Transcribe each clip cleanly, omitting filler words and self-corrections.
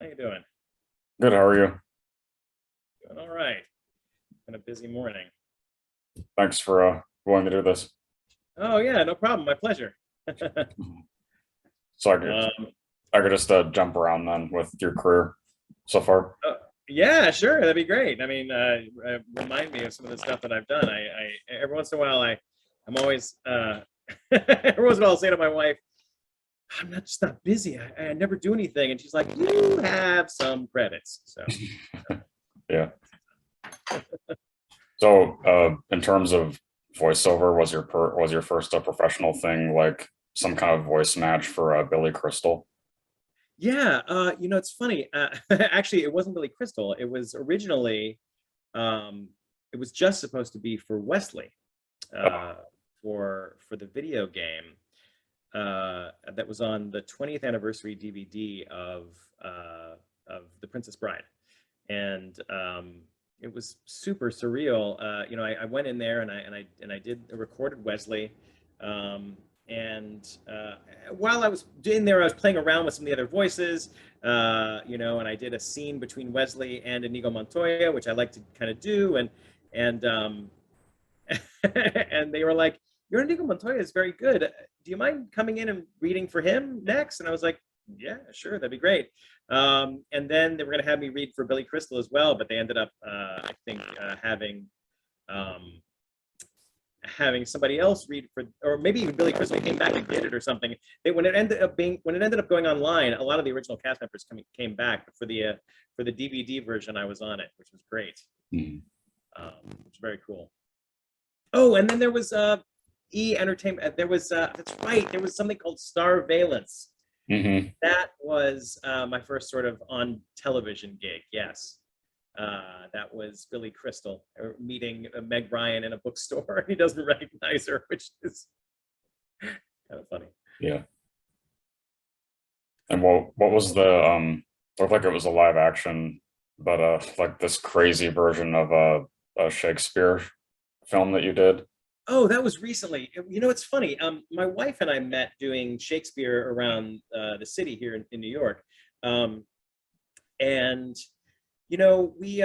How you doing? Good, how are you? Doing all right. Been a busy morning. Thanks for going to do this. Oh yeah, no problem. My pleasure. So I could Um, I could just jump around then with your career so far. uh, yeah, sure. That'd be great. I mean, remind me of some of the stuff that I've done. Every once in a while, I'm always every once in a while I'll say to my wife, I'm not just not busy. I never do anything, and she's like, you have some credits. So Yeah. So in terms of voiceover, was your first professional thing like some kind of voice match for Billy Crystal? yeah, it's funny. Actually, it wasn't really Crystal. It was originally um, it was just supposed to be for Wesley, Oh, uh, for the video game that was on the 20th anniversary DVD of The Princess Bride, and it was super surreal. I went in there and I did recorded Wesley, um, and while I was in there, I was playing around with some of the other voices, and I did a scene between Wesley and Inigo Montoya, which I like to kind of do, and and they were like, "Your Inigo Montoya is very good. Do you mind coming in and reading for him next?" And I was like, "Yeah, sure, that'd be great." And then they were going to have me read for Billy Crystal as well, but they ended up, I think, um, having somebody else read for, or maybe even Billy Crystal came back and did it or something. When it ended up going online, a lot of the original cast members came back, but for the DVD version, I was on it, which was great. mhm. Which was very cool. Oh, and then there was E Entertainment. There was that's right. There was something called Star Valence. Mhm. That was my first sort of on television gig. Yes, that was Billy Crystal meeting Meg Ryan in a bookstore. He doesn't recognize her, which is kind of funny. Yeah. And what was the looked like it was a live action, but like this crazy version of a Shakespeare film that you did? Oh, that was recently. It's funny. My wife and I met doing Shakespeare around the city here in New York, um, and we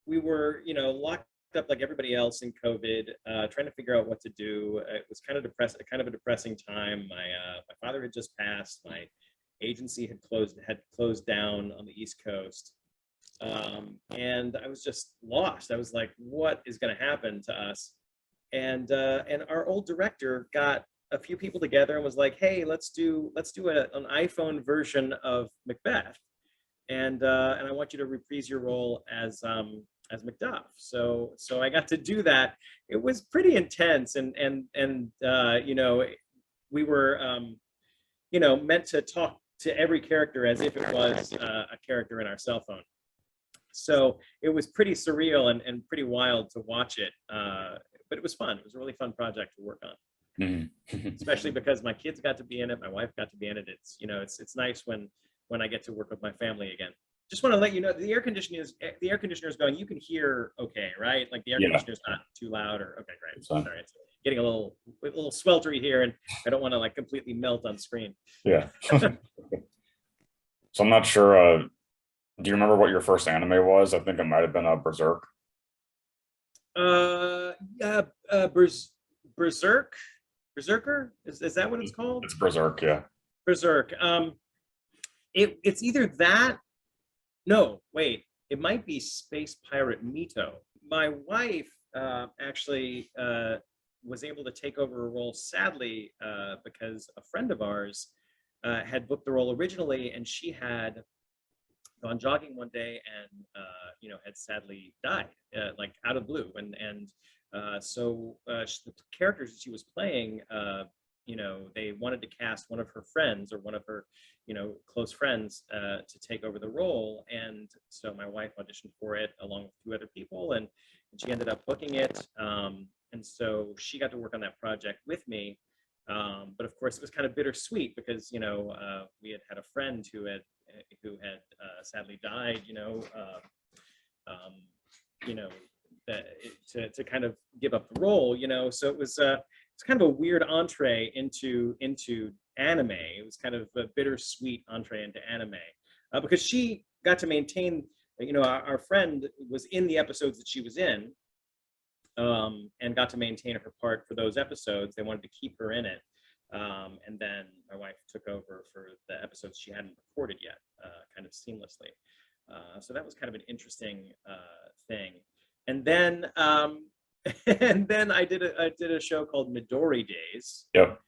we were locked up like everybody else in COVID, trying to figure out what to do. It was kind of a depressing time. My father had just passed. My agency had closed down on the East Coast, and I was just lost. I was like, what is going to happen to us? And our old director got a few people together and was like, hey, let's do an iPhone version of Macbeth, and I want you to reprise your role as Macduff. So I got to do that. It was pretty intense, and we were meant to talk to every character as if it was a character in our cell phone. So it was pretty surreal and pretty wild to watch it. But it was fun. It was a really fun project to work on, Mhm. especially because my kids got to be in it, my wife got to be in it. It's nice when I get to work with my family again. Just want to let you know the air conditioner is going. You can hear okay, right? Like the air Yeah. conditioner is not too loud or okay, great. So, Sorry, it's getting a little sweltery here, and I don't want to like completely melt on screen. yeah. So I'm not sure. Do you remember what your first anime was? I think it might have been Berserk. Yeah, Berserk, Berserker is that what it's called? It's Berserk, yeah. Berserk. It's either that. No, wait. It might be Space Pirate Mito. My wife actually was able to take over a role, sadly, because a friend of ours had booked the role originally, and she had gone jogging one day and had sadly died, like out of blue, and the characters that she was playing, they wanted to cast one of her friends or one of her close friends to take over the role, and so my wife auditioned for it along with two other people, and she ended up booking it, and so she got to work on that project with me. But of course, it was kind of bittersweet because we had had a friend who had sadly died. Um, you know, to kind of give up the role. So it's kind of a weird entree into anime. It was kind of a bittersweet entree into anime because she got to maintain, our friend was in the episodes that she was in, and got to maintain her part for those episodes. They wanted to keep her in it. And then my wife took over for the episodes she hadn't recorded yet, kind of seamlessly. So that was kind of an interesting thing. And then and then I did a show called Midori Days. Yep.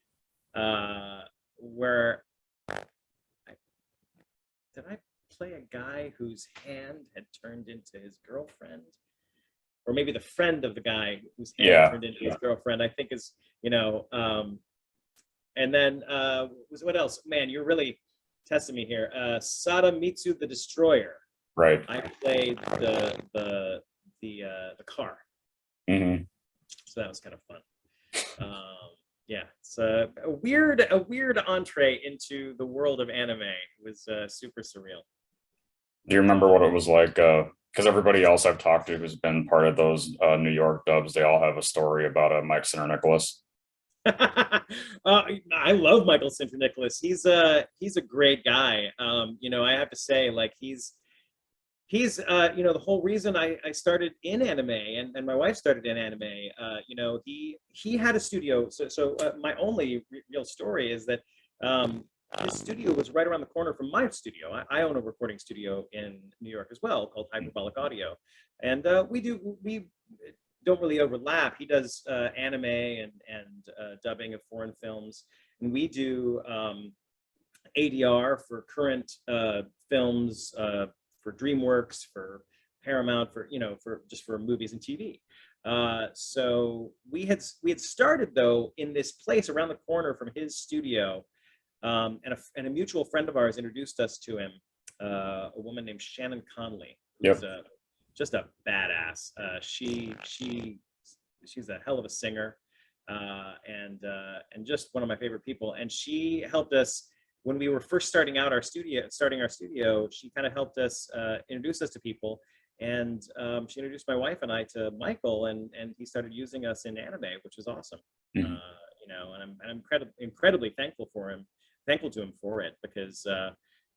Where did I play a guy whose hand had turned into his girlfriend? Or maybe the friend of the guy whose hand turned into his girlfriend, I think is, and then what else? Man, you're really testing me here. Sadamitsu the Destroyer. Right. I played the car. Mm-hmm. So that was kind of fun. Yeah, it's a weird entree into the world of anime. It was super surreal. Do you remember what it was like? Because everybody else I've talked to who's been part of those New York dubs, they all have a story about Mike Sinter-Nicholas. I love Michael Sinter-Nicholas. He's a great guy. I have to say, like he's the whole reason I started in anime and my wife started in anime. He had a studio. So my only real story is that his studio was right around the corner from my studio. I own a recording studio in New York as well called Hyperbolic Audio, and we don't really overlap. He does anime and dubbing of foreign films, and we do ADR for current films, for DreamWorks, for Paramount, for movies and TV. So we had started though in this place around the corner from his studio, and a mutual friend of ours introduced us to him, a woman named Shannon Conley, who's just a badass. She's a hell of a singer, and just one of my favorite people. And she helped us when we were first starting our studio. She kind of helped us introduce us to people, and she introduced my wife and I to Michael, and he started using us in anime, which was awesome. Mm-hmm. And I'm incredibly thankful to him for it, because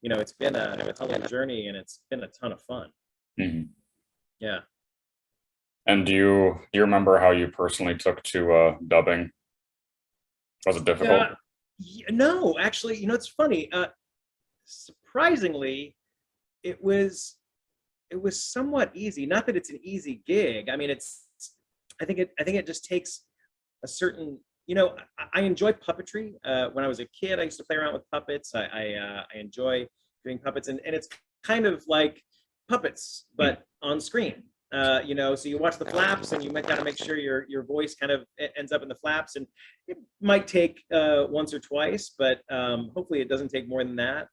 it's been a hell of a journey, and it's been a ton of fun. Mm-hmm. Yeah. And do you remember how you personally took to dubbing? Was it difficult? No, actually, it's funny. Surprisingly, it was somewhat easy. Not that it's an easy gig. I mean, I think it just takes a certain. I enjoy puppetry. When I was a kid, I used to play around with puppets. I enjoy doing puppets, and it's kind of like puppets, but on screen. So you watch the flaps, and you might kind of make sure your voice kind of ends up in the flaps, and it might take once or twice, but hopefully it doesn't take more than that.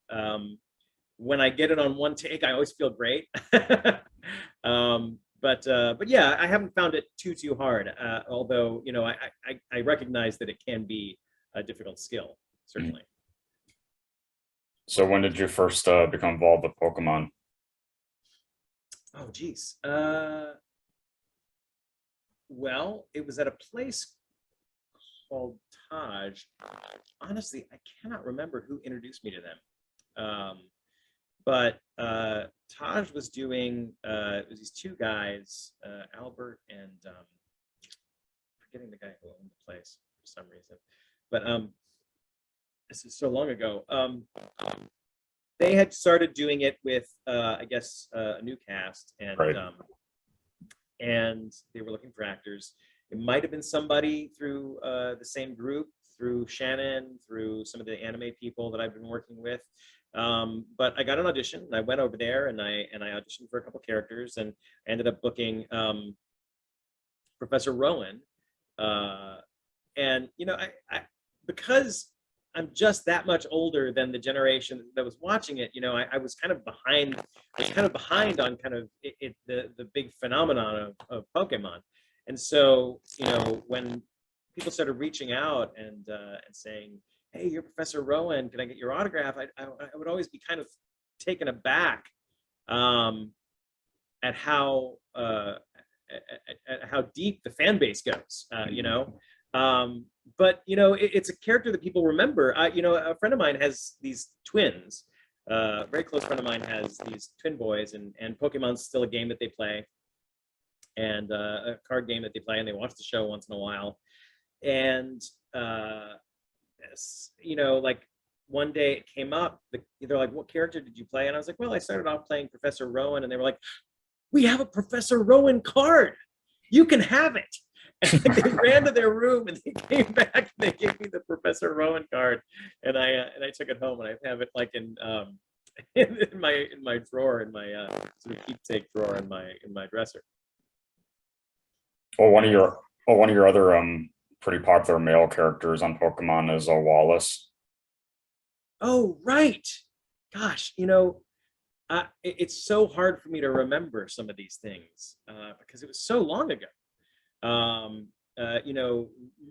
When I get it on one take, I always feel great. But yeah, I haven't found it too hard. Although I recognize that it can be a difficult skill, certainly. So when did you first become involved with Pokemon? Oh, geez. Well, it was at a place called Taj. Honestly, I cannot remember who introduced me to them. But Taj was doing, it was these two guys, Albert and forgetting the guy who owned the place for some reason. But this is so long ago. They had started doing it with, I guess, a new cast, and Right. And they were looking for actors. It might have been somebody through the same group, through Shannon, through some of the anime people that I've been working with. But I got an audition, and I went over there, and I auditioned for a couple characters, and I ended up booking Professor Rowan. And I because I'm just that much older than the generation that was watching it. I was kind of behind. I was kind of behind on kind of the big phenomenon of Pokemon. And so, when people started reaching out and saying, "Hey, you're Professor Rowan. Can I get your autograph?" I would always be kind of taken aback at how deep the fan base goes. But it's a character that people remember. A friend of mine has these twins. A very close friend of mine has these twin boys, and Pokemon's still a game that they play, and a card game that they play, and they watch the show once in a while. And like one day it came up. They're like, "What character did you play?" And I was like, "Well, I started off playing Professor Rowan," and they were like, "We have a Professor Rowan card. You can have it." And they ran to their room and they came back and they gave me the Professor Rowan card, and I took it home and I have it like in my drawer, in my sort of keepsake drawer in my dresser. Well, one of your other pretty popular male characters on Pokemon is Wallace. Oh, right. Gosh, it's so hard for me to remember some of these things because it was so long ago.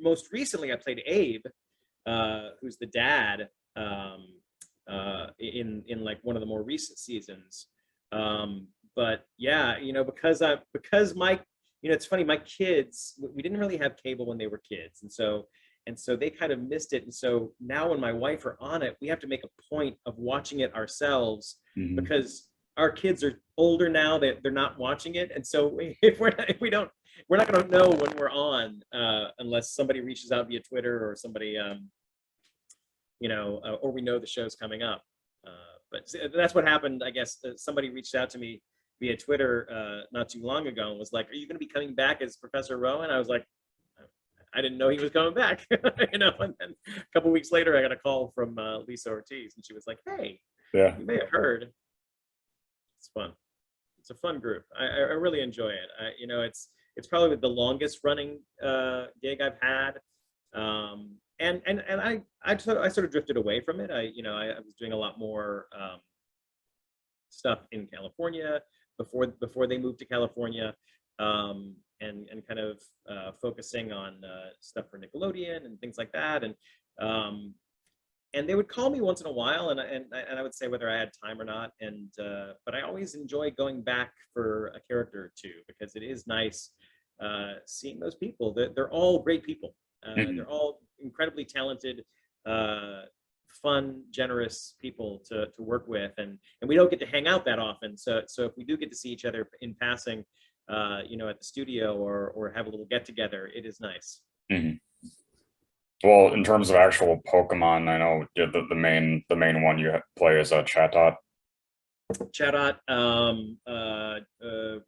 Most recently I played Abe, who's the dad, in like one of the more recent seasons. But yeah, because my, it's funny, my kids, we didn't really have cable when they were kids, and so they kind of missed it. And so now when my wife are on it, we have to make a point of watching it ourselves because our kids are older now, that they're not watching it. And so we're not going to know when we're on unless somebody reaches out via Twitter or somebody, or we know the show's coming up. But that's what happened. I guess somebody reached out to me via Twitter not too long ago and was like, "Are you going to be coming back as Professor Rowan?" I was like, I didn't know he was coming back. And then a couple weeks later, I got a call from Lisa Ortiz, and she was like, "Hey, Yeah, you may have heard." It's fun. It's a fun group. I really enjoy it. It's probably the longest running gig I've had. And I sort of drifted away from it. I was doing a lot more stuff in California before they moved to California. And kind of focusing on stuff for Nickelodeon and things like that. And they would call me once in a while, and I would say whether I had time or not. But I always enjoy going back for a character or two because it is nice seeing those people. They're all great people. They're all incredibly talented, fun, generous people to work with, and we don't get to hang out that often. So if we do get to see each other in passing, at the studio or have a little get together, it is nice. Well, in terms of actual Pokemon, I know the main one you play is a Chatot. Chatot,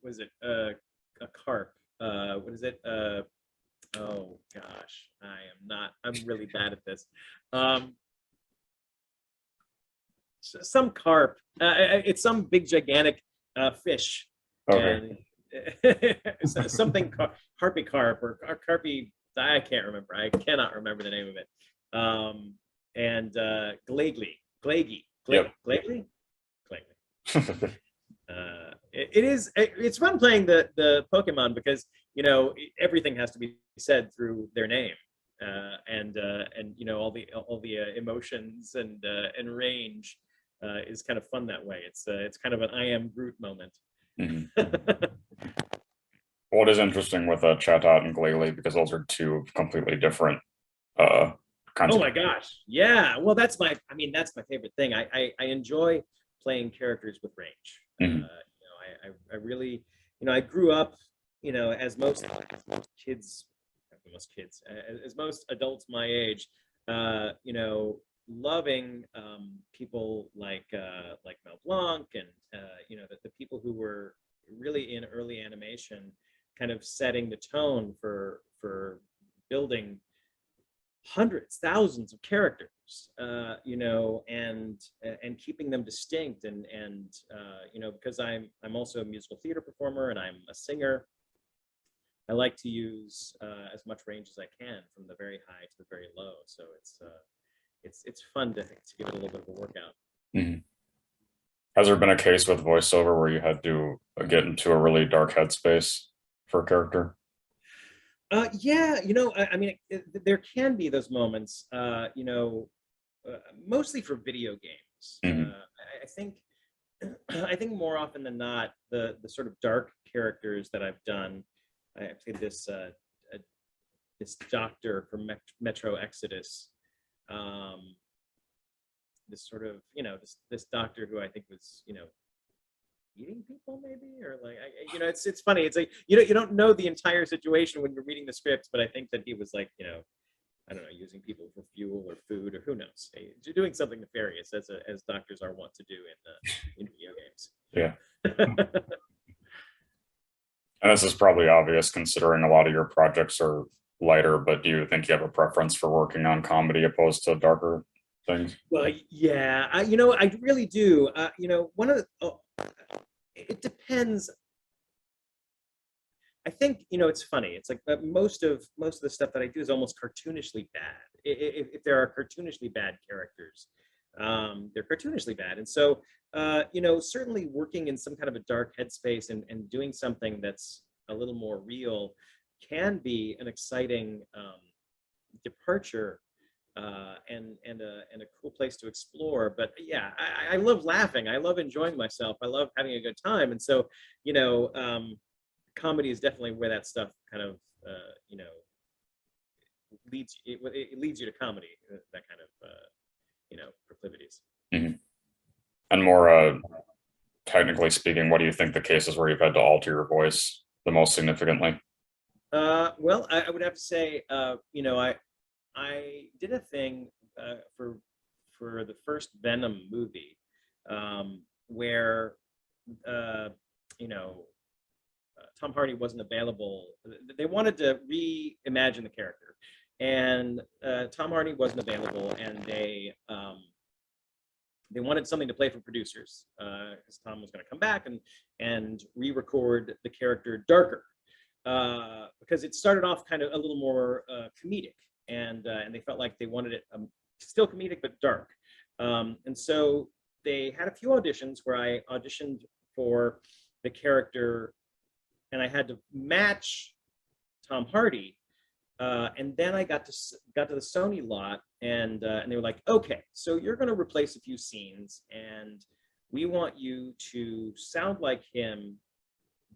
was it a carp? What is it? Oh gosh, I'm really bad at this. Some carp. It's some big gigantic fish. Okay. And something harpy carp or carpy. I can't remember. I cannot remember the name of it. And Glaggy. Yep. Glaggy. It's fun playing the Pokemon because everything has to be said through their name, and all the emotions and range is kind of fun that way. It's kind of an I am Groot moment. What is interesting with Chatot and Glalie, because those are two completely different kinds. Oh my gosh, yeah. Well, that's my favorite thing. I enjoy playing characters with range. I really, I grew up, as most kids, as most adults my age, loving people like Mel Blanc and the people who were really in early animation, kind of setting the tone for building hundreds, thousands of characters, and keeping them distinct, and because I'm also a musical theater performer and I'm a singer, I like to use as much range as I can from the very high to the very low. So it's fun to give it a little bit of a workout. Has there been a case with voiceover where you had to get into a really dark headspace for a character? Yeah, there can be those moments, mostly for video games. I think more often than not, the sort of dark characters that I've done, I played this this doctor from Metro Exodus, this sort of, this doctor who I think was, eating people maybe, or like, it's funny. It's like, you don't know the entire situation when you're reading the script, but I think that he was like, I don't know, using people for fuel or food, or who knows, you're doing something nefarious, as doctors are wont to do in video games. Yeah. And this is probably obvious considering a lot of your projects are lighter, but do you think you have a preference for working on comedy opposed to darker things? Well, yeah, I really do. One of the, it depends. I think, it's funny. It's like most of the stuff that I do is almost cartoonishly bad. If there are cartoonishly bad characters, they're cartoonishly bad. And so, certainly working in some kind of a dark headspace and doing something that's a little more real can be an exciting departure, and a cool place to explore. But yeah, I love laughing. I love enjoying myself. I love having a good time. And so, comedy is definitely where that stuff kind of, leads. It leads you to comedy. That kind of, proclivities. Mm-hmm. And more technically speaking, what do you think the cases where you've had to alter your voice the most significantly? Well, I would have to say, I did a thing for the first Venom movie, where Tom Hardy wasn't available. They wanted to reimagine the character, and Tom Hardy wasn't available, and they wanted something to play for producers, because Tom was going to come back and re-record the character darker, because it started off kind of a little more comedic, and they felt like they wanted it still comedic but dark, and so they had a few auditions where I auditioned for the character, and I had to match Tom Hardy, and then I got to the Sony lot, and they were like, okay, so you're going to replace a few scenes, and we want you to sound like him,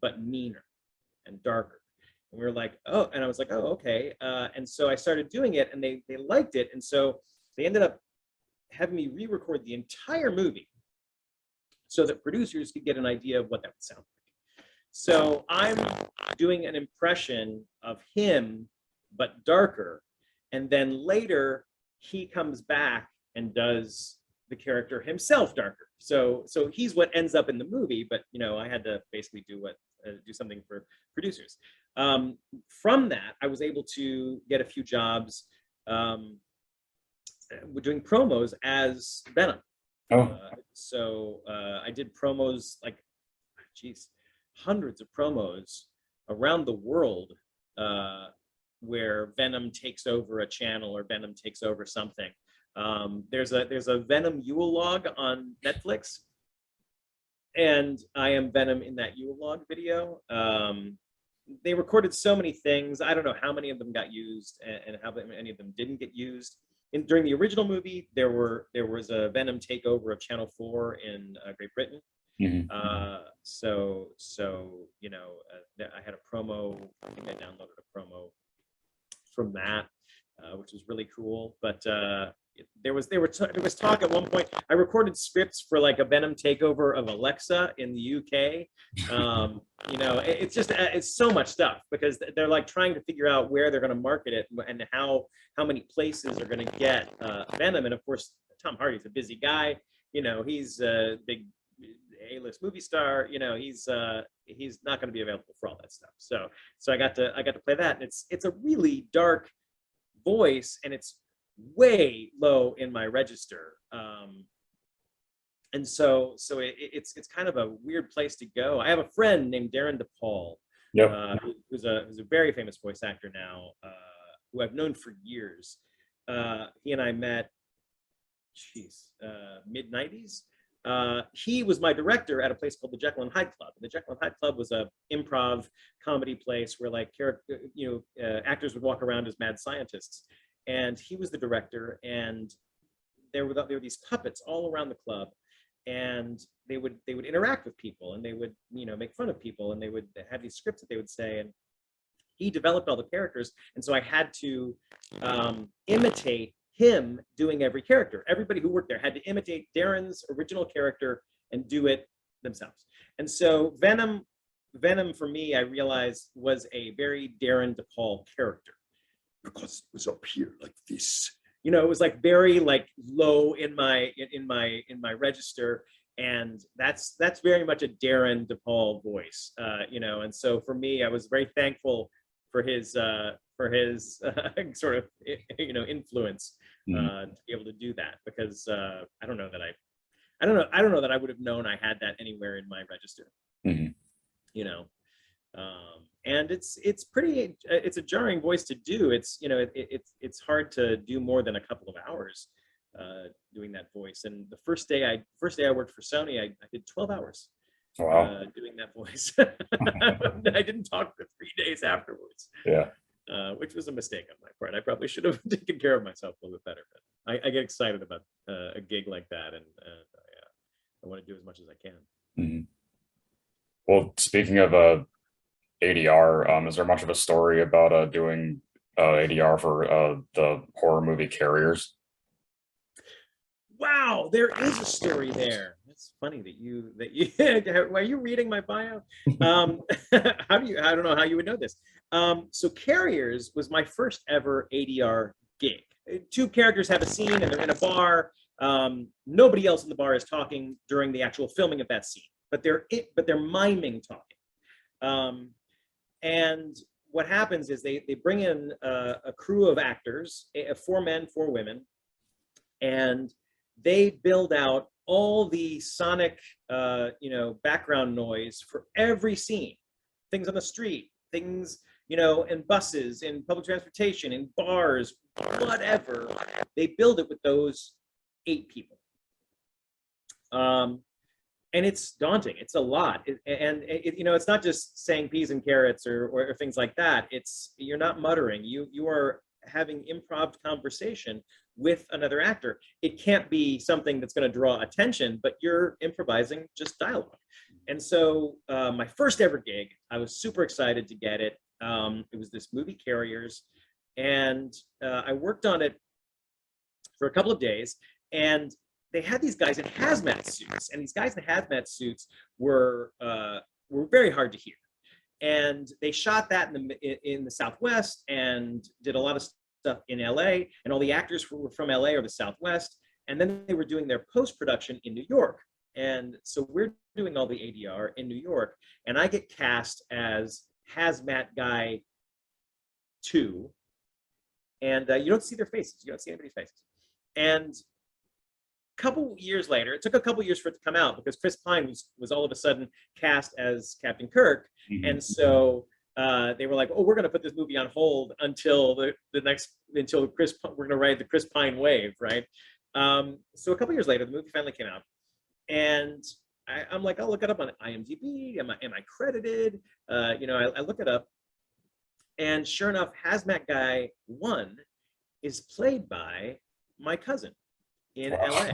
but meaner and darker. And we were like, oh, and I was like, oh, okay. And so I started doing it, and they liked it, and so they ended up having me re-record the entire movie so that producers could get an idea of what that would sound like. So I'm doing an impression of him, but darker, and then later he comes back and does the character himself darker. So he's what ends up in the movie, but I had to basically do something for producers. From that, I was able to get a few jobs doing promos as Venom. Oh. So I did promos, like, hundreds of promos around the world, where Venom takes over a channel or Venom takes over something. There's a Venom Yule log on Netflix, and I am Venom in that Yule log video. They recorded so many things. I don't know how many of them got used and how many of them didn't get used. During the original movie, there was a Venom takeover of Channel 4 in Great Britain. Mm-hmm. I had a promo. I think I downloaded a promo from that, which was really cool. But there was talk at one point. I recorded scripts for like a Venom takeover of Alexa in the UK. It's so much stuff, because they're like trying to figure out where they're going to market it and how many places are going to get Venom. And of course, Tom Hardy's a busy guy. He's a big A-list movie star. He's not going to be available for all that stuff. So I got to play that, and it's a really dark voice, and it's way low in my register, and so it's kind of a weird place to go. I have a friend named Darren DePaul, Yep. who's a very famous voice actor now, who I've known for years. He and I met, mid 90s. He was my director at a place called the Jekyll and Hyde Club. And the Jekyll and Hyde Club was a improv comedy place where actors would walk around as mad scientists. And he was the director, and there were these puppets all around the club, and they would interact with people, and they would make fun of people, and they would have these scripts that they would say. And he developed all the characters, and so I had to imitate him doing every character. Everybody who worked there had to imitate Darren's original character and do it themselves. And so Venom for me, I realized, was a very Darren DePaul character because it was up here like this. You know, it was like very like low in my register, and that's very much a Darren DePaul voice. You know, and so for me, I was very thankful for his sort of, you know, influence to be able to do that, because I don't know that I would have known I had that anywhere in my register. You know, and it's a jarring voice to do. It's, you know, it's hard to do more than a couple of hours doing that voice. And the first day I worked for Sony, I did 12 hours. Wow. Doing that voice. I didn't talk for 3 days afterwards. Yeah. Which was a mistake on my part. I probably should have taken care of myself a little bit better. But I get excited about a gig like that, and I want to do as much as I can. Well, speaking of ADR, is there much of a story about doing ADR for the horror movie Carriers? Wow, there is a story there. That's funny that you are you reading my bio? I don't know how you would know this. So Carriers was my first ever ADR gig. Two characters have a scene and they're in a bar. Nobody else in the bar is talking during the actual filming of that scene, but they're miming talking. And what happens is they bring in a crew of actors, 4 men, 4 women, and they build out all the sonic, you know, background noise for every scene. Things on the street, things, you know, in buses, in public transportation, in bars, whatever. They build it with those 8 people. And it's daunting. It's a lot. You know, it's not just saying peas and carrots or things like that. You're not muttering. You are having improv conversation with another actor. It can't be something that's going to draw attention, but you're improvising just dialogue. And so my first ever gig, I was super excited to get it. It was this movie Carriers, and I worked on it for a couple of days, and they had these guys in hazmat suits, and these guys in hazmat suits were very hard to hear. And they shot that in the Southwest and did a lot of stuff in LA, and all the actors were from LA or the Southwest, and then they were doing their post-production in New York. And so we're doing all the ADR in New York, and I get cast as Hazmat Guy 2, and you don't see their faces, you don't see anybody's faces. And couple years later, it took a couple years for it to come out because Chris Pine was all of a sudden cast as Captain Kirk. And so they were like, oh, we're going to put this movie on hold until we're going to ride the Chris Pine wave, right? So a couple years later, the movie finally came out, and I'm like, I'll look it up on IMDb. Am I credited? You know, I look it up, and sure enough, Hazmat Guy 1 is played by my cousin in LA.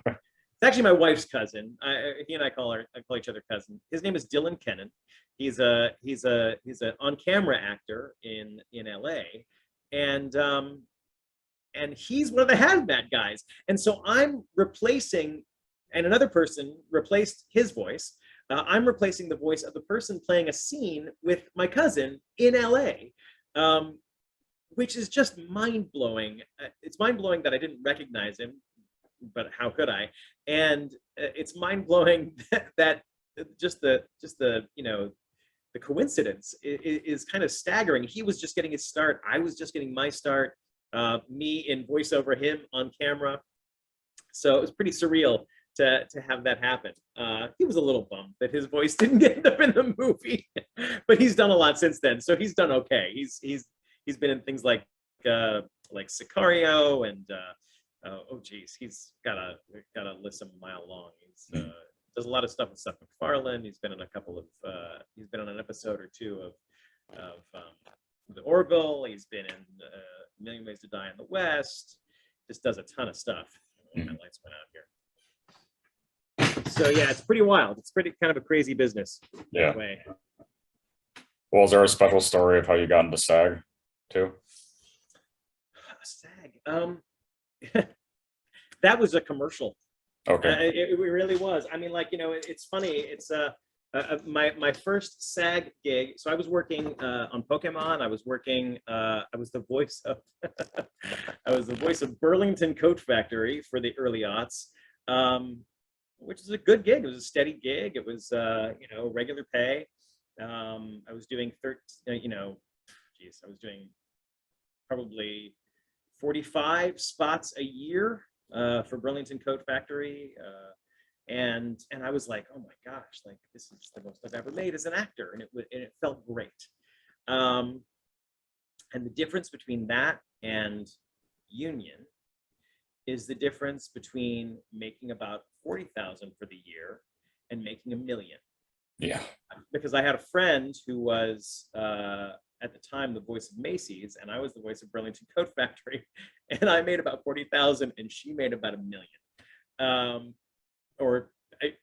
It's actually my wife's cousin. He and I call each other cousin. His name is Dylan Kenin. He's an on-camera actor in LA, and he's one of the hazmat guys. And so I'm replacing, and another person replaced his voice. I'm replacing the voice of the person playing a scene with my cousin in LA. Which is just mind-blowing. It's mind-blowing that I didn't recognize him, but how could I? And it's mind-blowing that just the you know, the coincidence is kind of staggering. He was just getting his start. I was just getting my start. Me in voiceover, him on camera. So it was pretty surreal to have that happen. He was a little bummed that his voice didn't get up in the movie, but he's done a lot since then. So he's done okay. He's been in things like Sicario and oh geez, he's got a list a mile long. He's does a lot of stuff with Seth MacFarlane. He's been in a couple of he's been on an episode or two of The Orville. He's been in A Million Ways to Die in the West. Just does a ton of stuff. My lights went out here. So yeah, it's pretty wild. It's pretty kind of a crazy business that way. Well, is there a special story of how you got into SAG too? SAG. That was a commercial. Okay. It really was. I mean, like, it's funny. It's my first SAG gig. So I was working on Pokemon. I was working. I was the voice of I was the voice of Burlington Coat Factory for the early aughts, which is a good gig. It was a steady gig. It was regular pay. I was doing I was doing probably 45 spots a year for Burlington Coat Factory. And I was like, oh my gosh, like this is the most I've ever made as an actor, and it felt great. And the difference between that and union is the difference between making about 40,000 for the year and making $1 million. Yeah. Because I had a friend who was at the time the voice of Macy's, and I was the voice of Burlington Coat Factory, and I made about 40,000, and she made about $1 million.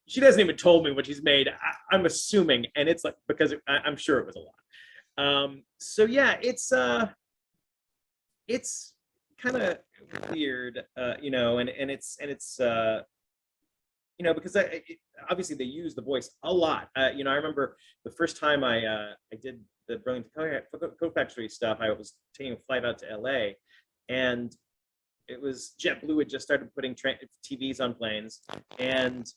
She hasn't even told me what she's made. I'm assuming, and it's like because I'm sure it was a lot. So yeah, it's kind of weird, and it's because obviously they use the voice a lot. I remember the first time I did the Burlington Coat Factory stuff. I was taking a flight out to LA, and it was JetBlue had just started putting TVs on planes, and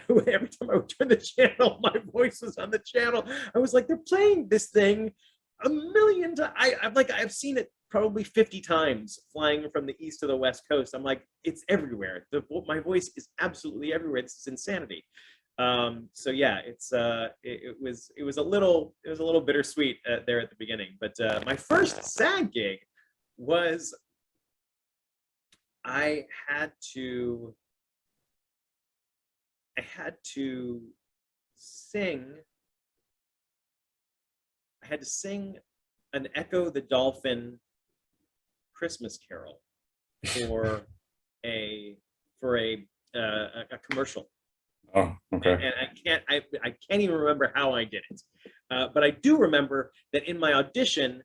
every time I would turn the channel, my voice was on the channel. I was like, they're playing this thing a million times. I've seen it probably 50 times flying from the east to the west coast. I'm like, it's everywhere. My voice is absolutely everywhere. This is insanity. So yeah, it was a little bittersweet there at the beginning. But my first SAG gig was I had to sing an Echo the Dolphin Christmas Carol for a commercial. Oh, okay. And I can't even remember how I did it, but I do remember that in my audition,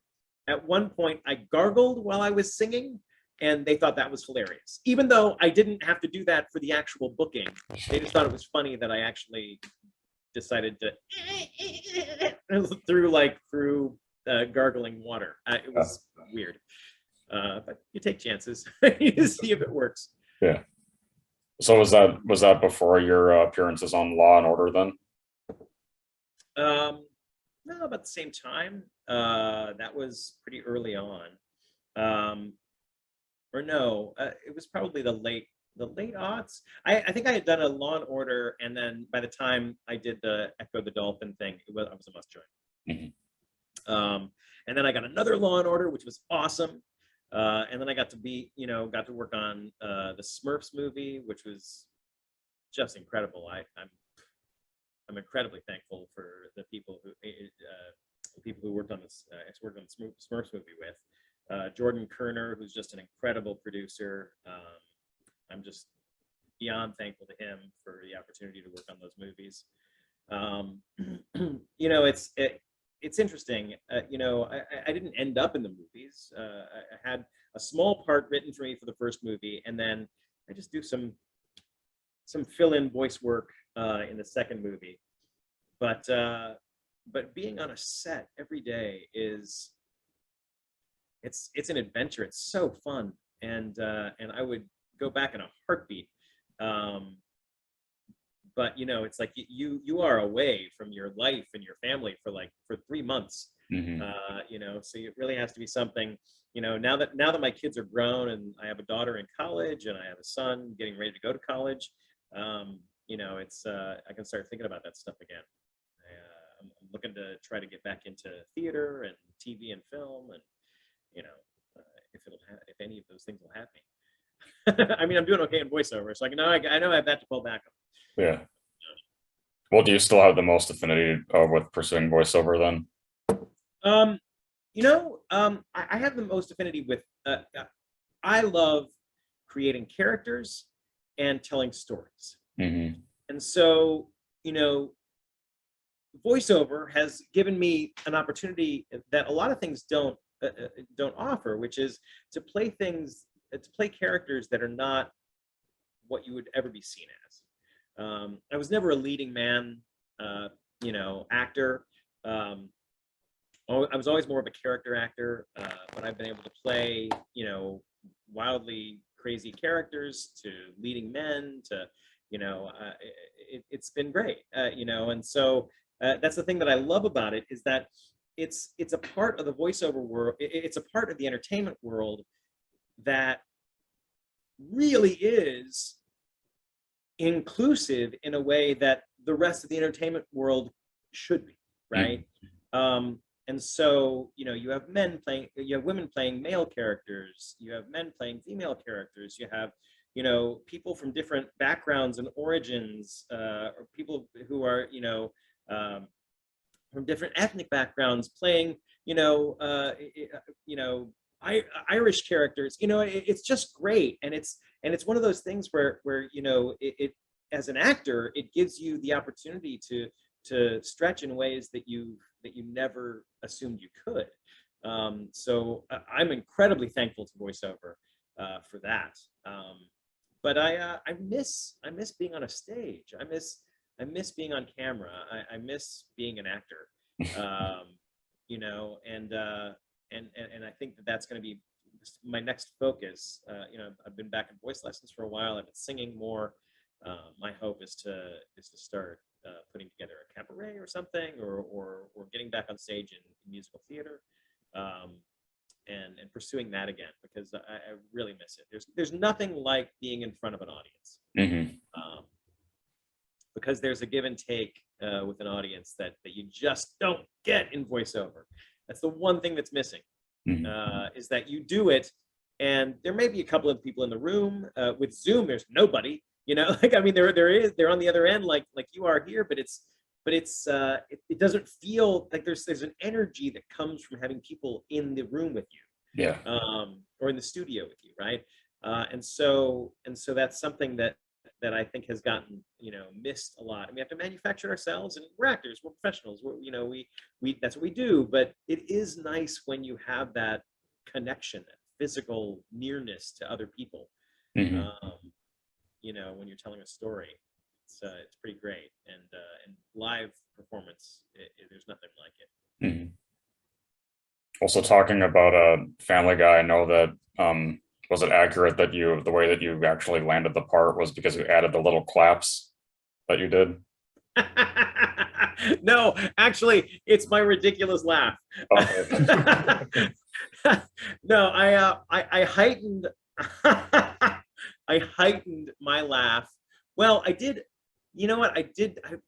at one point I gargled while I was singing, and they thought that was hilarious. Even though I didn't have to do that for the actual booking, they just thought it was funny that I actually decided to through gargling water. It was weird, but you take chances. You see if it works. Yeah. So was that before your appearances on Law and Order then? No, about the same time. That was pretty early on. Or no, it was probably the late aughts. I think I had done a Law and Order, and then by the time I did the Echo the Dolphin thing, I was a must join. Mm-hmm. And then I got another Law and Order, which was awesome. And then I got to work on the Smurfs movie, which was just incredible. I'm incredibly thankful for the people who worked on this. I worked on the Smurfs movie with Jordan Kerner, who's just an incredible producer. I'm just beyond thankful to him for the opportunity to work on those movies. It's interesting. I didn't end up in the movies. I had a small part written for me for the first movie, and then I just do some fill-in voice work in the second movie. But being on a set every day it's an adventure. It's so fun, and I would go back in a heartbeat. But it's like you are away from your life and your family for 3 months. Mm-hmm. So it really has to be something. Now that my kids are grown and I have a daughter in college and I have a son getting ready to go to college, it's I can start thinking about that stuff again. I'm looking to try to get back into theater and TV and film, and if any of those things will have me. I mean, I'm doing okay in voiceover, so I know I have that to fall back on. Yeah. Well, do you still have the most affinity with pursuing voiceover then? I have the most affinity with. I love creating characters and telling stories. Mm-hmm. And so, voiceover has given me an opportunity that a lot of things don't offer, which is to play characters that are not what you would ever be seen as. I was never a leading man, actor. I was always more of a character actor, but I've been able to play, wildly crazy characters to leading men to, it's been great, and so that's the thing that I love about it, is that it's a part of the voiceover world. It's a part of the entertainment world that really is inclusive in a way that the rest of the entertainment world should be, right? And so, you have women playing male characters, you have men playing female characters, you have, people from different backgrounds and origins, or people who are, from different ethnic backgrounds playing, Irish characters. It's just great, and it's one of those things where it as an actor, it gives you the opportunity to stretch in ways that you never assumed you could. So I'm incredibly thankful to voiceover for that. But I miss being on a stage. I miss being on camera. I miss being an actor. And I think that's going to be my next focus. I've been back in voice lessons for a while. I've been singing more. My hope is to start putting together a cabaret or something, or getting back on stage in musical theater, and pursuing that again, because I really miss it. There's nothing like being in front of an audience, because there's a give and take with an audience that you just don't get in voiceover. That's the one thing that's missing, is that you do it, and there may be a couple of people in the room. With Zoom, there's nobody. They're on the other end, like you are here, but it doesn't feel like there's an energy that comes from having people in the room with you, or in the studio with you, right? And so that's something that I think has gotten missed a lot. And we have to manufacture ourselves, and we're actors, we're professionals, we that's what we do. But it is nice when you have that connection, that physical nearness to other people. When you're telling a story, it's pretty great, and live performance, there's nothing like it. Also, talking about Family Guy, I know that was it accurate that the way that you actually landed the part was because you added the little claps that you did? No, actually, it's my ridiculous laugh. Okay. No, I heightened I heightened my laugh. Well, I did. You know what? I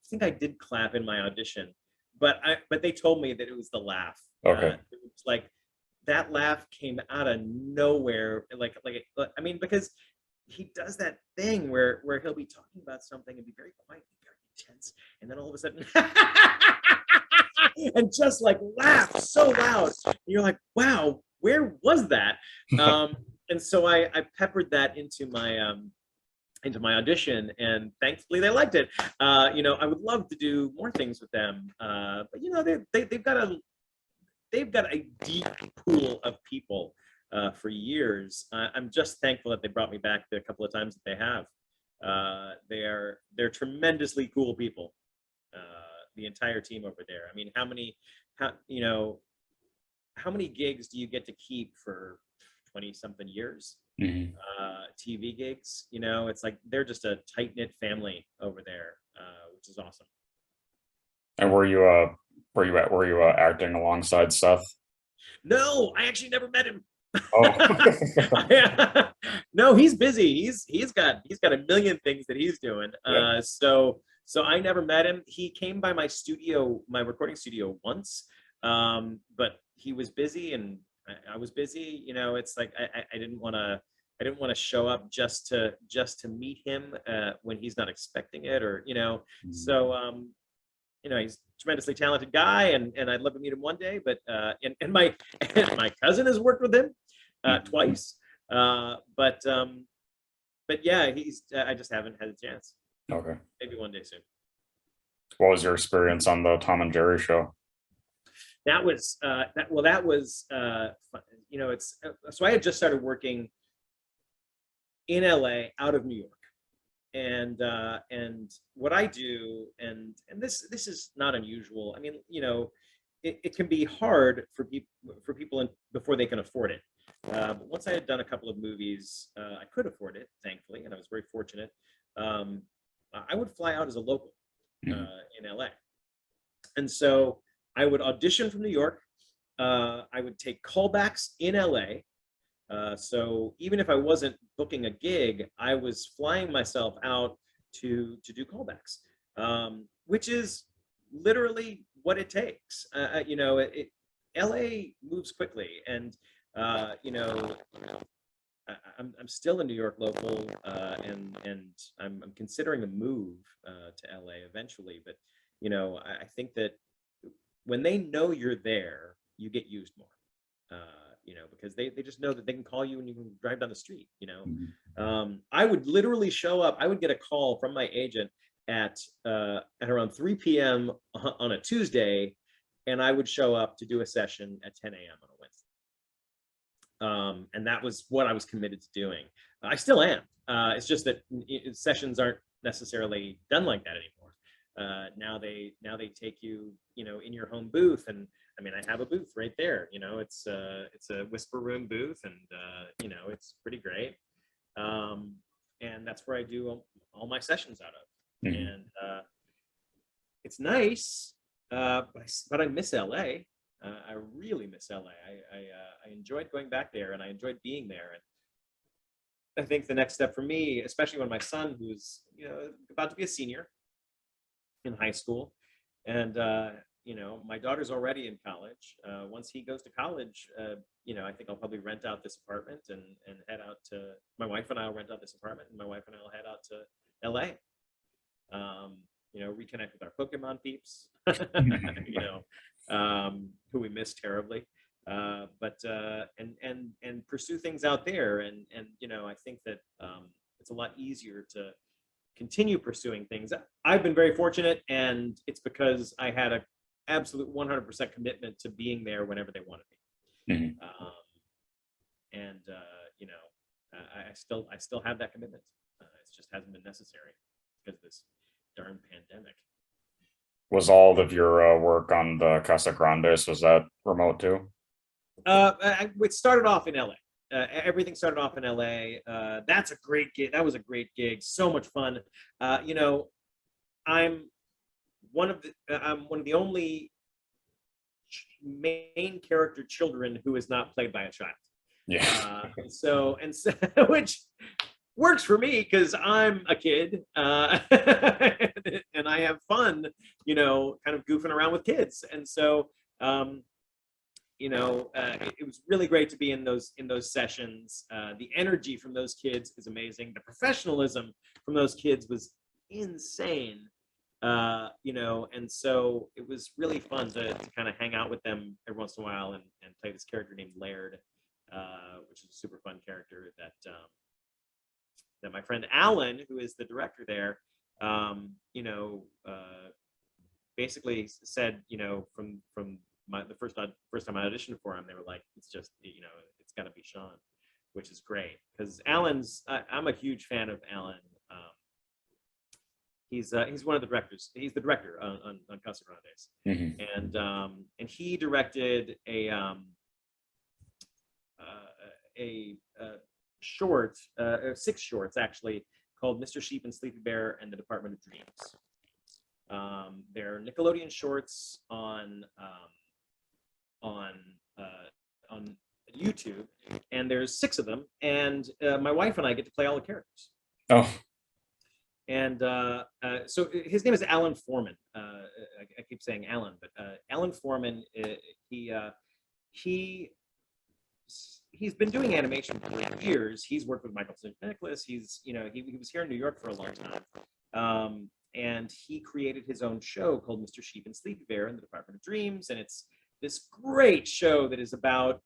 think I did clap in my audition, but they told me that it was the laugh. Okay. It was like that laugh came out of nowhere. Because he does that thing where he'll be talking about something and be very quiet, very intense, and then all of a sudden, and just like laugh so loud. And you're like, wow, where was that? And so I peppered that into my audition, and thankfully they liked it. I would love to do more things with them, but they've got a deep pool of people for years. I'm just thankful that they brought me back the couple of times that they have. They're tremendously cool people. The entire team over there. I mean, how many gigs do you get to keep for 20-something years? TV gigs, it's like they're just a tight-knit family over there, which is awesome. And were you acting alongside Seth? No, I actually never met him. Oh. No, he's busy. He's got a million things that he's doing. So I never met him. He came by my recording studio once, but he was busy and I was busy. It's like I didn't want to show up just to meet him when he's not expecting it, or So he's a tremendously talented guy, and I'd love to meet him one day. But and my cousin has worked with him twice. But yeah, I just haven't had a chance. Okay. Maybe one day soon. What was your experience on the Tom and Jerry show? That was that was you know, it's so I had just started working in LA out of New York. And what I do, and this is not unusual. I mean, you know, it can be hard for people before they can afford it. But once I had done a couple of movies, I could afford it, thankfully, and I was very fortunate. Um, I would fly out as a local Mhm. in LA, and so I would audition from New York. I would take callbacks in LA. So even if I wasn't booking a gig, I was flying myself out to do callbacks, which is literally what it takes. You know, LA moves quickly, and you know, I'm still a New York local, and I'm considering a move to LA eventually. But you know, I think that when they know you're there, you get used more. You know, because they just know that they can call you and you can drive down the street. You Mhm. know, I would literally show up. I would get a call from my agent at around 3 p.m. on a Tuesday, and I would show up to do a session at 10 a.m. on a Wednesday. And that was what I was committed to doing. I still am. It's just that sessions aren't necessarily done like that anymore. Now they take you, you know, in your home booth, and I mean, I have a booth right there. You know, it's a whisper room booth, and you know, it's pretty great. Um, and that's where I do all my sessions out of. Mhm. And it's nice, but I miss LA. I really miss LA. I enjoyed going back there, and I enjoyed being there. And I think the next step for me, especially when my son, who's, you know, about to be a senior in high school, and you know, my daughter's already in college. Once he goes to college, you know, I think I'll probably rent out this apartment and head out to my wife and I'll rent out this apartment, and my wife and I'll head out to LA. You know, reconnect with our Pokemon peeps, you know, who we miss terribly. And pursue things out there, and you know, I think that it's a lot easier to continue pursuing things. I've been very fortunate, and it's because I had a absolute 100% commitment to being there whenever they wanted me. Mhm. And you know, I still have that commitment. It just hasn't been necessary because of this darn pandemic. Was all of your work on the Casagrandes, was that remote too? It started off in LA. Everything started off in LA. That's a great gig. That was a great gig. So much fun. You know, I'm I'm one of the only main character children who is not played by a child. Yeah. So which works for me because I'm a kid, and I have fun, you know, kind of goofing around with kids. And so you know, it was really great to be in those sessions. The energy from those kids is amazing. The professionalism from those kids was insane. You know, and so it was really fun to kind of hang out with them every once in a while and play this character named Laird, which is a super fun character that my friend Alan, who is the director there, you know, basically said, you know, from the first time I auditioned for him, they were like, it's just, you know, it's got to be Sean, which is great because I'm a huge fan of Alan. He's one of the directors. He's the director on Casagrandes, Mhm. and he directed a short, 6 shorts actually, called Mr. Sheep and Sleepy Bear and the Department of Dreams. They're Nickelodeon shorts on on YouTube, and there's 6 of them, and my wife and I get to play all the characters. Oh, And so his name is Alan Foreman. I keep saying Alan, but Alan Foreman, he he's been doing animation for years. He's worked with Michael St. Nicholas. He's, you know, he was here in New York for a long time. And he created his own show called Mr. Sheep and Sleepy Bear in the Department of Dreams. And it's this great show that is about,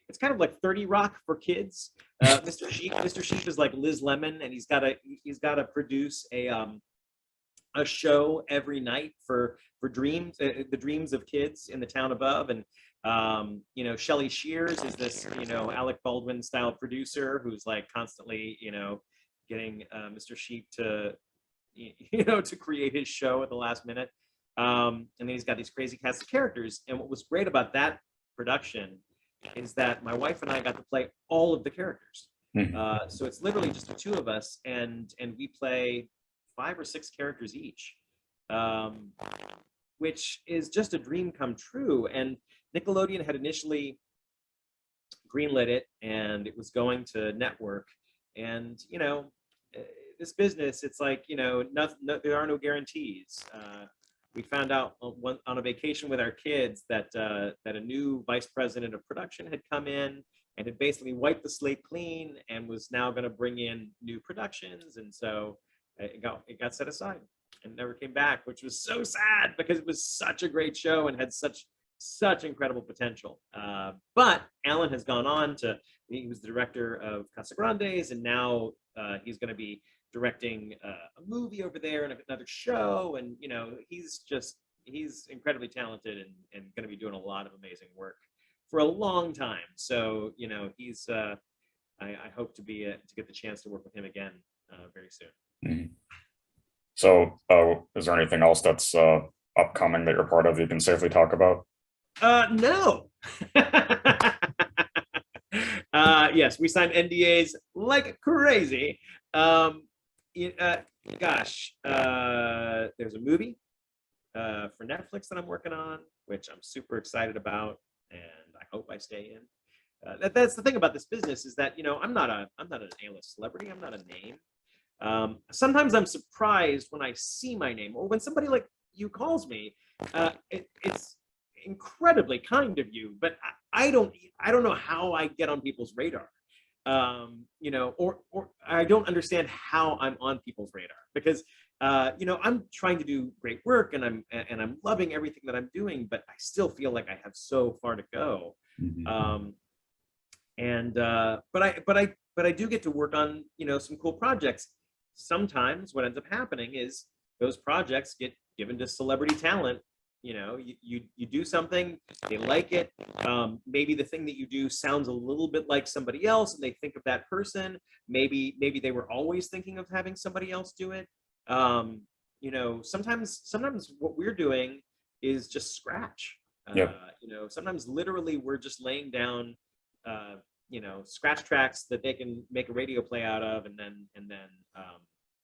it's kind of like 30 Rock for kids. Mr. Sheep is like Liz Lemon, and he's got to produce a show every night for dreams, the dreams of kids in the town above. And you know, Shelley Shears is this, you know, Alec Baldwin style producer who's like constantly, you know, getting Mr. Sheep to, you know, to create his show at the last minute. And then he's got these crazy cast of characters. And what was great about that production is that my wife and I got to play all of the characters. So it's literally just the two of us, and we play 5 or 6 characters each, which is just a dream come true. And Nickelodeon had initially greenlit it, and it was going to network. And you know, this business, it's like, you know, there are no guarantees. We found out on a vacation with our kids that that a new vice president of production had come in and had basically wiped the slate clean and was now going to bring in new productions. And so it got set aside and never came back, which was so sad because it was such a great show and had such incredible potential. But Alan has gone on to, he was the director of Casagrandes, and now he's going to be directing a movie over there and another show. And, you know, he's incredibly talented and going to be doing a lot of amazing work for a long time. So, you know, he's, I hope to get the chance to work with him again very soon. Mm-hmm. So is there anything else that's upcoming that you're part of that you can safely talk about? No. Yes, we signed NDAs like crazy. Gosh, there's a movie for Netflix that I'm working on, which I'm super excited about, and I hope I stay in. That's the thing about this business, is that, you know, I'm not an A-list celebrity. I'm not a name. Sometimes I'm surprised when I see my name, or when somebody like you calls me. It's incredibly kind of you, but I don't know how I get on people's radar. You know, or I don't understand how I'm on people's radar, because you know, I'm trying to do great work, and I'm loving everything that I'm doing, but I still feel like I have so far to go. Mm-hmm. But I do get to work on, you know, some cool projects. Sometimes what ends up happening is those projects get given to celebrity talent. You know, you do something, they like it. Maybe the thing that you do sounds a little bit like somebody else, and they think of that person. Maybe they were always thinking of having somebody else do it. You know, sometimes what we're doing is just scratch. Yep. You know, sometimes literally we're just laying down, you know, scratch tracks that they can make a radio play out of, and then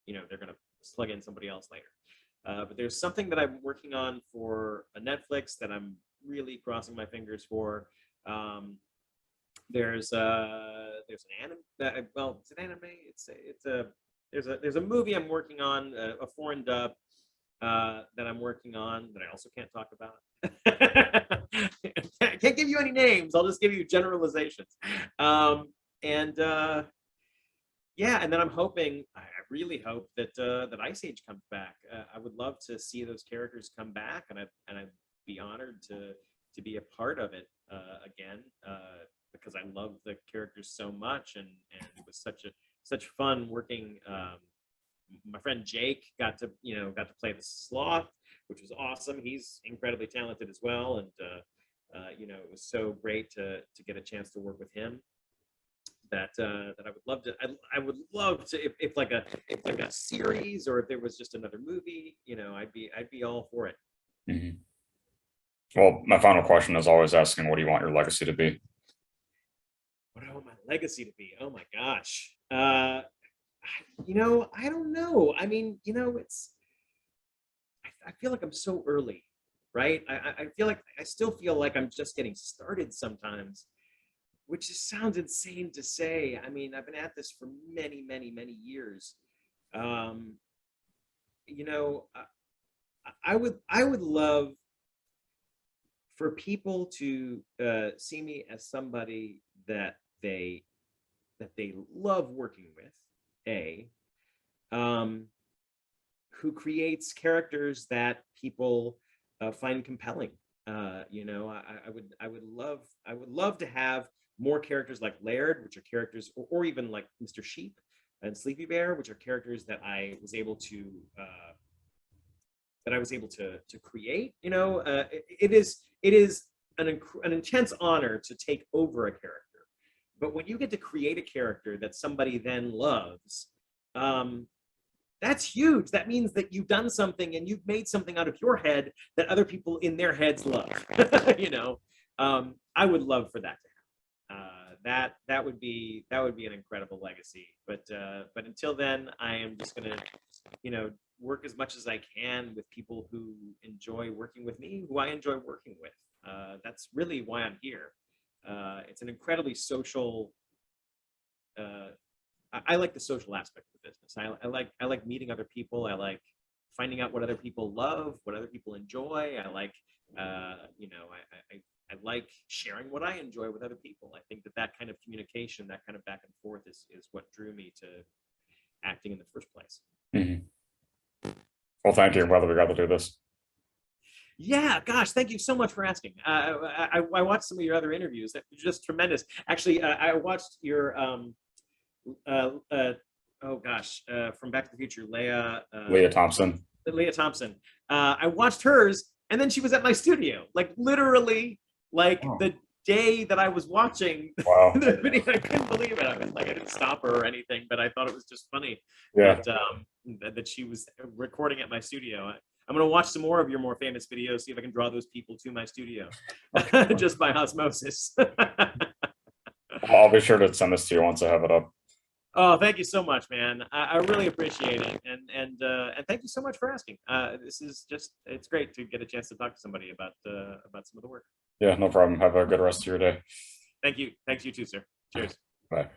you know, they're gonna plug in somebody else later. But there's something that I'm working on for a Netflix that I'm really crossing my fingers for. There's an anime. Well, it's an anime. There's a movie I'm working on, a foreign dub that I'm working on that I also can't talk about. I can't give you any names. I'll just give you generalizations. Yeah, and then I'm hoping, I really hope that that Ice Age comes back. I would love to see those characters come back, and I'd be honored to be a part of it again, because I love the characters so much, and it was such fun working. My friend Jake got to play the Sloth, which was awesome. He's incredibly talented as well, and you know, it was so great to get a chance to work with him. That I would love to. I would love to, if like a series, or if there was just another movie. You know, I'd be all for it. Mm-hmm. Well, my final question is always asking, what do you want your legacy to be? What do I want my legacy to be? Oh my gosh. You know, I don't know. I mean, you know, I feel like I'm so early, right? I feel like I still feel like I'm just getting started sometimes, which just sounds insane to say. I mean, I've been at this for many, many, many years. You know, I would love for people to see me as somebody that they love working with, who creates characters that people find compelling. You know, I would love to have more characters like Laird, which are characters, or even like Mr. Sheep and Sleepy Bear, which are characters that I was able to that I was able to create. You know, it is an intense honor to take over a character, but when you get to create a character that somebody then loves, that's huge. That means that you've done something and you've made something out of your head that other people in their heads love. You know, I would love for that to happen. That would be an incredible legacy. But until then, I am just gonna, you know, work as much as I can with people who enjoy working with me, who I enjoy working with. That's really why I'm here. It's an incredibly social. I like the social aspect of the business. I like meeting other people. I like finding out what other people love, what other people enjoy. I like, you know, I like sharing what I enjoy with other people. I think that kind of communication, that kind of back and forth is what drew me to acting in the first place. Mm-hmm. Well, thank you. I'm glad that we got to do this. Yeah, gosh, thank you so much for asking. I watched some of your other interviews. That were just tremendous. Actually, I watched your oh gosh, from Back to the Future, Leah Thompson. Leah Thompson. I watched hers, and then she was at my studio, like literally, like the day that I was watching the video. I couldn't believe it. I mean, like I didn't stop her or anything, but I thought it was just funny that she was recording at my studio. I'm gonna watch some more of your more famous videos, see if I can draw those people to my studio, just by osmosis. I'll be sure to send this to you once I have it up. Oh, thank you so much, man. I really appreciate it, and thank you so much for asking. This is just, it's great to get a chance to talk to somebody about some of the work. Yeah, no problem. Have a good rest of your day. Thank you. Thanks, you too, sir. Cheers. Bye.